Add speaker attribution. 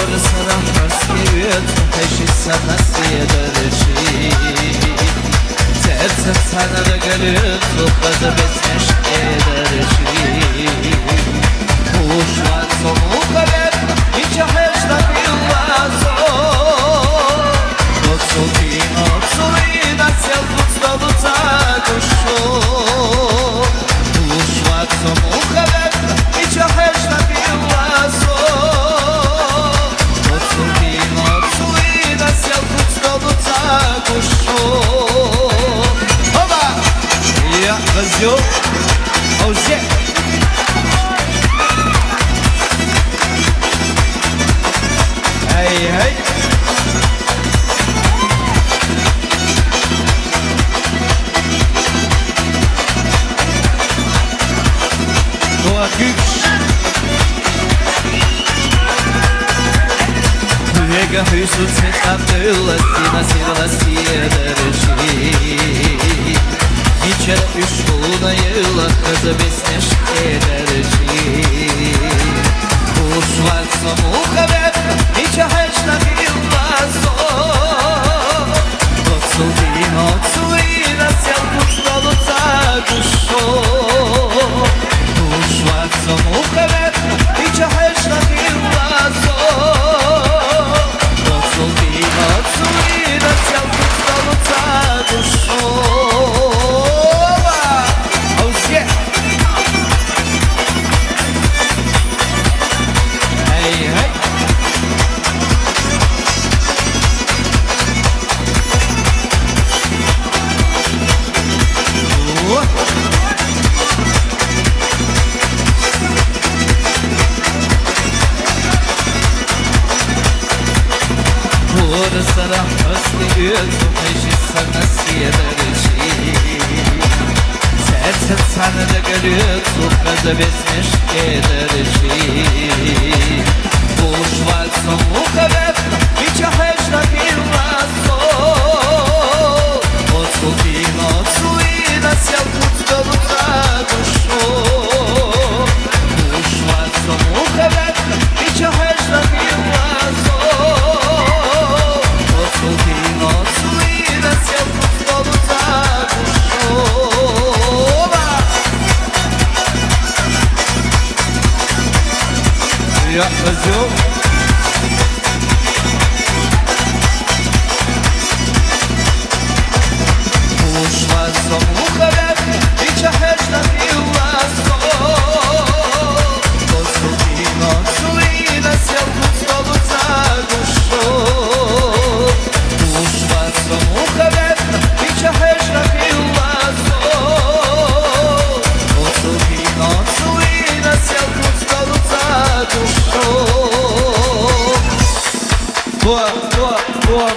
Speaker 1: раскидывает, тащится на следующий. Сердце цена доголит, ухо безмеш эдерши. Ушла цому хавет, и чахеш на пилазо. Отсулки, отсули, на сел тут столу цакушу. Ушла цому хавет, и чахеш на пилазо. Отсулки, отсули, на сел тут столу цакушу. Yeah, let's go. Oh shit. Hey, hey. Doa güç. Vega hüsnü setaptı lastina derşi. İçer üşğuna yıla kızı besneş ederci. Ушла саму хавет, и чахеш на пилазо. Отсули, на селку столу цакушо. Ушла саму хавет, и чахеш на пилазо. Отсули, на селку столу цакушо. Sarah özlüyor, meclise nasıl ederci. Serset sana da görüyor, sufrada bezmiş ederci. Ушла саму хавет, и чахеш на пилазо. Отсулки, отсули, на сел тут столу цакушо. Ушла саму хавет, и чахеш на пилазо. Отсули, на сел тут столу цакушо. Я козел. Ушла саму хавет, и чахеш на пилазо. Отсули, на сел тут столу цакушо. Ушла саму хавет, и чахеш на пилазо. Отсули, на сел тут столу цакушо. Boa, boa, boa,